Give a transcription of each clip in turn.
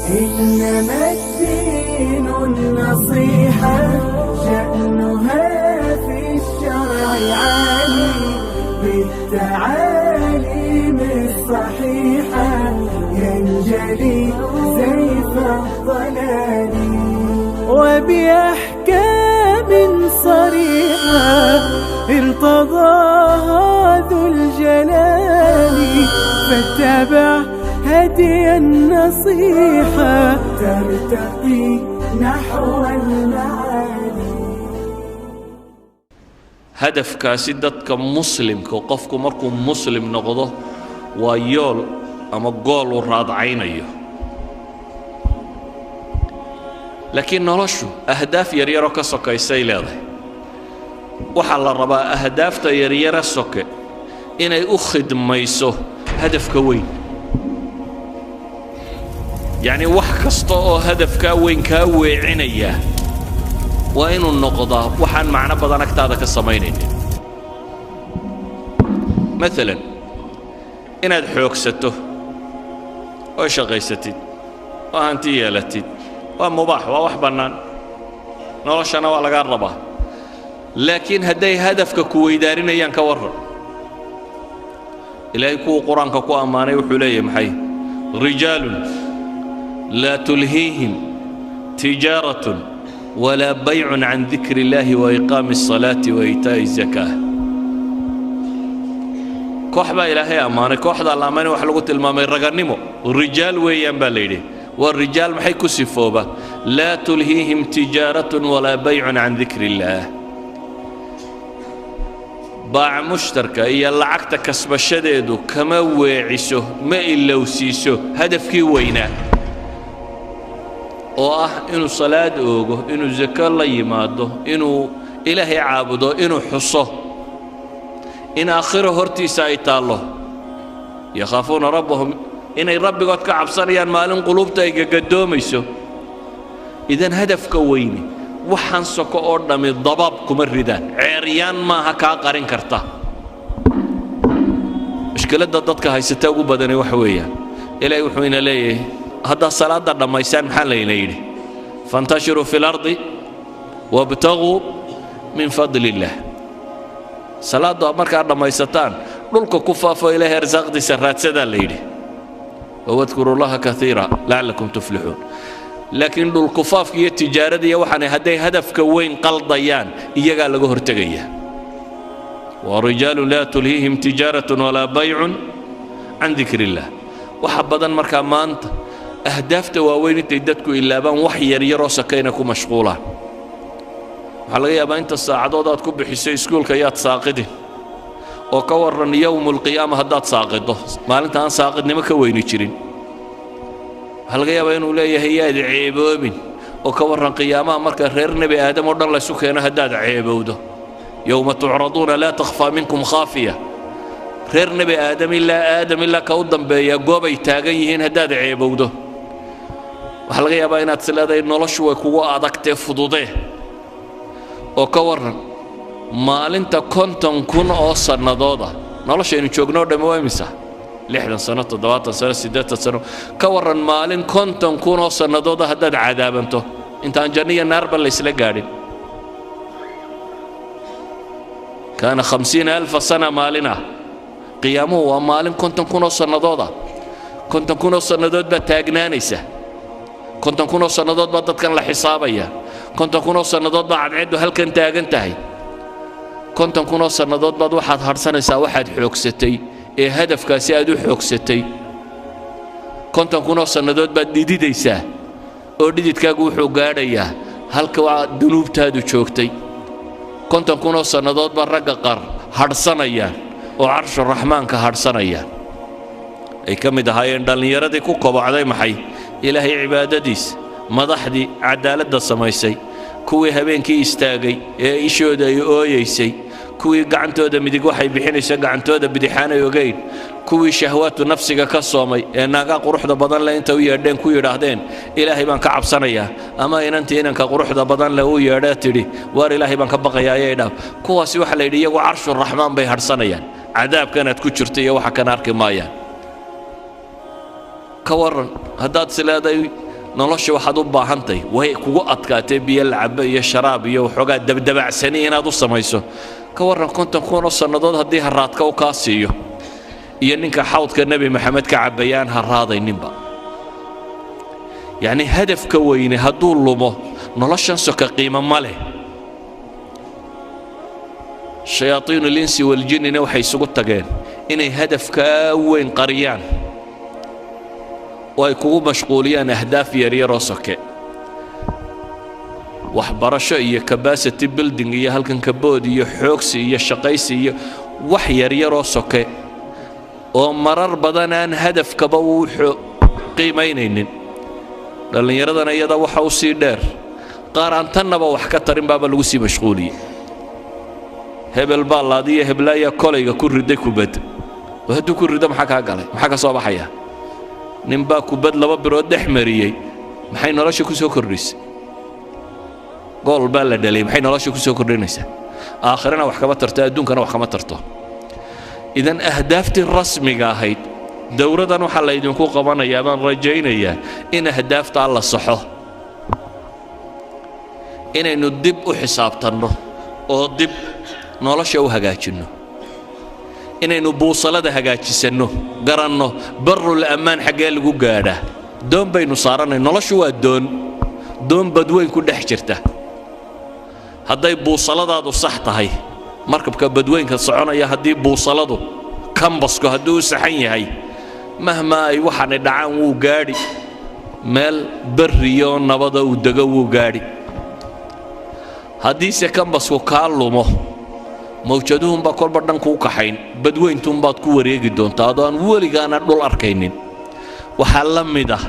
إنما الدين النصيحة شأنها في الشرع عالي بالتعاليم الصحيحة ينجلي سيف الضلال وبأحكام صريحة ارتضاها ذو الجلال فاتبع هدي النصيحة ترتقي نحو المعالي. هدف كاسدتك مسلم كوقفك مركو مسلم نقضه ويول أما قول الراد عينيه لكن نرشو أهداف يريرو كسوكا يسيلاده وحال الربا أهداف يريرو سوكا إني أخد ميسو هدف كوين يعني وحكستو هدف كوين كوي عينيه وإنو النقضة وحان معنا بدنك تادك الصمينين مثلا إن الحوك ستو وشغيستي وأنتي يالتي ومباح ووح بنان نرشنا ولا قربه لكن هدي هدفك كوي دارين أيان كور إلهي كو قرآن كو أماني وحلي محي رجال لا تلهيهم تجارة ولا بيع عن ذكر الله وإقام الصلاة وإيتاء الزكاة كوحبا إلهي أماني كوحدا الأماني وحلقوا المامي رغنمو الرجال ويان باليدي والرجال محي كسفوبة لا تلهيهم تجارة ولا بيع عن ذكر الله باع مشتركة إيا لعقت كسب الشديد كما ويعسه ما إلا وسيسه هدفكي وينه oo inuu salaad oogo inuu zakar la yimaado inuu ilaahay caabudo inuu xuso in aakhiro hortiisa ay taalo yakhaafuna rabbahum inay rabbigood ka cabsanayaan maalin qulubta ay gagadoomayso idan hadafka weyni waxaan soko oo dhami dabab kuma ridaan ceeriyaan maaha ka qarin karta mushkilada dadka haysata ugu badan waxa weeyaan ilaahay wuxuu ina leeyahay هذا صلاة دميسان محل ينيري فانتشروا في الأرض وابتغوا من فضل الله صلاة أمرك دميستان لولك كفافة إليه رزاق دي سرات سدا ليلي واذكروا الله كثيرا لعلكم تفلحون لكن الكفاف هي التجارة دي وحنا هدي هدف كوين قلضيان إيجا لقوه ارتقيا ورجال لا تلهيهم تجارة ولا بيع عن ذكر الله وحبدا مركا مانت أهداف تواوين تيدتكو إلا بان وحي يريرو سكينكو مشغولة وحلقيا بان انت الساعدودات كو بحسي سكول كيات ساقدي وكورن يوم القيامة هدات ساقده مالنت أن ساقد نمكا وين يجرين حلقيا بان ولايا هي عيبوبين وكورن قيامة مركا رير نبي آدم ودن الله سكينة هدات عيبوده يوم تعرضون لا تخفى منكم خافية رير نبي آدم إلا كودن بيا قوبي تاقيهين هدات عيبوده waxaa laga yaabaa inaad sileedahay noloshu way kugu adagtee fududee oo ka waran maalinta 50,000 oo sanadooda noloshaynu joogno dhamma waa imisa 60 sano 70 sano 80 sano ka waran maalin 50,000 oo sanadooda haddaad cadaabanto intaan janniya naarba la isla gaadhin kaana 50,000 sana maalina qiyaamuhu waa maalin 50,000 oo sanadooda 50,000 oo sanadood baa taagnaanaysa 50,000 oo sanadood baa dadkan la xisaabaya 50,000 oo sanadood baa cadceedu halkan taagan tahay 50,000 oo sanadood baad waxaad harsanaysaa waxaad xoogsatay ee hadafkaasi aad u xoogsatay 50,000 oo sanadood baad dhididaysaa oo dhididkaagu wuxuu gaadhayaa halka waa dunuubtaadu joogtay 50,000 oo sanadood baa ragga qaar harsanayaan oo carshu raxmaanka harsanayaan ay ka mid ahaayeen dhallinyaradii ku kobocday maxay ilaahay cibaadadiis madaxdii cadaaladda samaysay kuwii habeenkii istaagay ee ishooda ay ooyeysay kuwii gacantooda midig waxay bixinaysaa gacantooda bidixaanay ogeyn kuwii shahwaatu nafsiga ka soomay ee naaga quruxda badan leh inta u yeedheen ku yidhaahdeen ilaahay baan ka cabsanayaa ama inantii inanka quruxda badan leh u yeedhee tidhi waar ilaahay baan ka baqayaa ayay dhaaf kuwaasi waxa la yidhi iyagu carshu raxmaan bay harsanayaan cadaabkanaad ku jirta iyo waxa kana arki maayaan ka waran haddaad sileeday nolosha waxaad u baahantahay way kugu adkaatay biyo lacabo iyo sharaab iyo waxoogaa dabdabacsani inaad u samayso ka warran 50,000 sannadood haddii haraadka u kaa siiyo iyo ninka xawdka nebi maxamed ka cabayaan haraadayninba yacni hadafka weyne hadduu lumo noloshan soka qiimo ma leh shayaatiinu linsi waljinnina waxay isugu tageen inay hadafkaa weyn qariyaan oo ay kugu mashquuliyaan ahdaaf yaryaroo soke waxbarasho iyo capacity building iyo halkan kabood iyo xoogsi iyo shaqaysi iyo wax yaryaroo soke oo marar badan aan hadafkaba uu qiimaynaynin dhallinyaradana iyada waxa u sii dheer qaar aan tannaba wax ka tarin baaba lagu sii mashquuliyey hebel baa laadiya heblaaya kolayga ku riday kubad oo hadduu ku rido maxaa kaa galay maxaa ka soo baxaya nin baa kubad 2 birood dhex mariyey maxay nolosha ku soo kordhisay gool baa la dhalay maxay nolosha ku soo kordhinaysaa aakhirana wax kama tarto adduunkana wax kama tarto idan ahdaaftii rasmiga ahayd dowradan waxa la idinku qabanayaa baan rajaynayaa in ahdaafta la saxo inaynu dib u xisaabtanno oo dib nolosha u hagaajinno inaynu buusalada hagaajisanno garanno barul amaan xagee lagu gaadhaa doon baynu saaranay noloshu waa doon badweyn ku dhex jirta hadday buusaladaadu sax tahay markabka badweynka soconaya haddii buusaladu kambasku hadduu saxan yahay mahma ay waxaanay dhacaan wuu gaadhi meel barriyo nabada uu dego wuu gaadhi haddiise kambasku kaa lumo mawjaduhunbaa kolba dhan kuu kaxayn badweyntuunbaad ku wareegi doontaa adoo aan weligaana dhul arkaynin waxaa la mid ah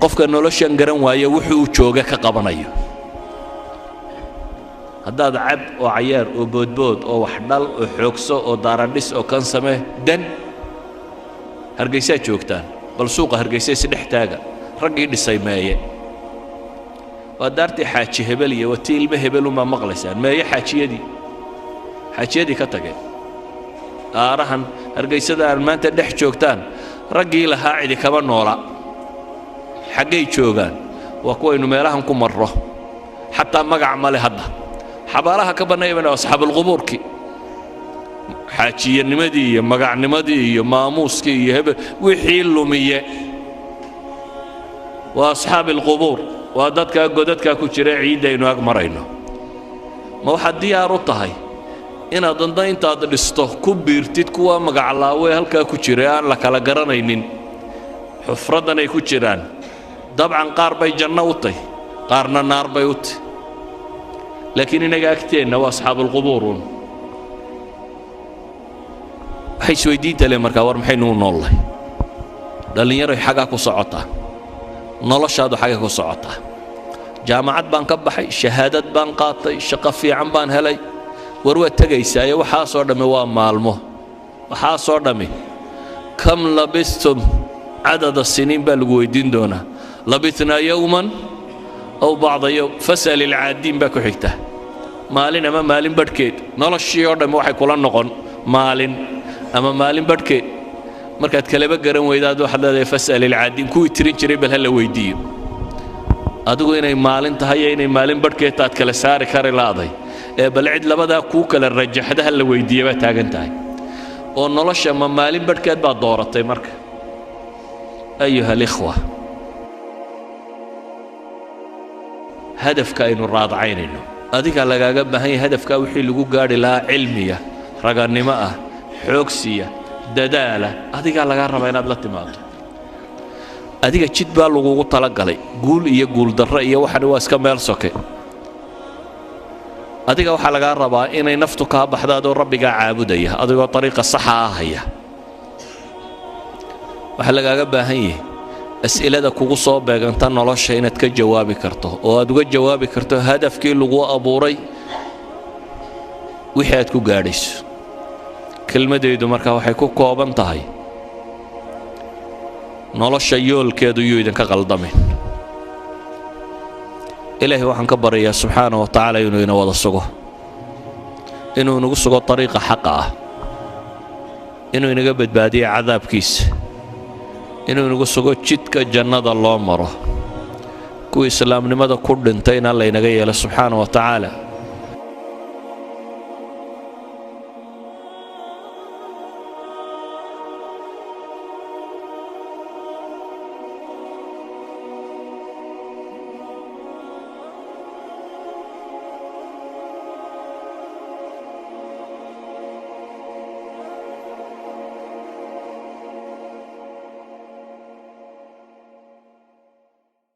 qofka noloshan garan waaya wuxuu jooga ka qabanayo haddaad cab oo cayaar oo boodbood oo wax dhal oo xoogso oo daaradhis oo kan samee dan hargeysaa joogtaan bal suuqa hargeysa isdhex taaga raggii dhisay meeye waa daartii xaaji hebel iyo watii ilmo hebel uma maqlaysaan meeye xaajiyadii ka tageen aarahan hargeysada aan maanta dhex joogtaan raggii lahaa cidi kama noola xaggay joogaan waa kuwaynu meelahan ku marro xataa magac male hadda xabaalaha ka bannaayana asxaabulqubuurkii xaajiyanimadii iyo magacnimadii iyo maamuuskii iyo hebel wixii lumiye waa asxaabilqubuur waa dadkaa godadkaa ku jira ciidaynu ag marayno ma waxaad diyaar u tahay inaad danda intaad dhisto ku biirtid kuwa magaclaawe halkaa ku jira aan la kala garanaynin xufradan ay ku jiraan dabcan qaar bay janno u tahay qaarna naar bay u tahay laakiin inaga agteenna waa asxaabulqubuurun waxay isweydiinta leh markaa war maxaynu u noollahay dhallinyaroy xaggaa ku socotaa noloshaadu xagga ku socotaa jaamacad baan ka baxay shahaadad baan qaatay shaqo fiican baan helay war waa tegaysaaye waxaasoo dhammi waa maalmo waxaasoo dhammi kam labistum cadada siniin baa lagu weydiin doonaa labitnaa yowman aw bacda yowm fas'al ilcaadiin baa ku xigta maalin ama maalin badhkeed noloshii oo dhammi waxay kula noqon maalin ama maalin badhkeed markaad kaleba garan weydaad waxaad leedahay fas'al ilcaadiin kuwii tirin jiray bal ha la weydiiyo adigu inay maalin tahay iyo inay maalin badhkeed taad kala saari kari laaday ee bal cid labadaa kuu kala rajaxda ha la weydiiya baa taagan tahay oo nolosha ma maalin badhkeed baad dooratay marka ayuha alikhwa hadafka aynu raadacaynayno adiga lagaaga baahan yahay hadafkaa wixii lagu gaadhi lahaa cilmiya ragannimo ah xoogsiya dadaala adigaa lagaa rabaa inaad la timaado adiga jid baa lagugu talagalay guul iyo guuldarro iyo waxani waa iska meel soke adiga waxaa lagaa rabaa inay naftu kaa baxdo adoo rabbigaa caabudaya adigoo ariiqa saxa ah haya waxaa lagaaga baahan yahay as'ilada kugu soo beeganta nolosha inaad ka jawaabi karto oo aad uga jawaabi karto hadafkii lagu abuuray wixii aad ku gaadhayso kelmadaydu markaa waxay ku kooban tahay nolosha yoolkeedu yuu idinka qaldamin ilaahay waxaan ka baryayaa subxaana wa tacaala inuu ina wada sugo inuu inagu sugo ariiqa xaqa ah inuu inaga badbaadiyo cadaabkiisa inuu inagu sugo jidka jannada loo maro kuwii islaamnimada ku dhintayna laynaga yeelo subxaana wa tacaala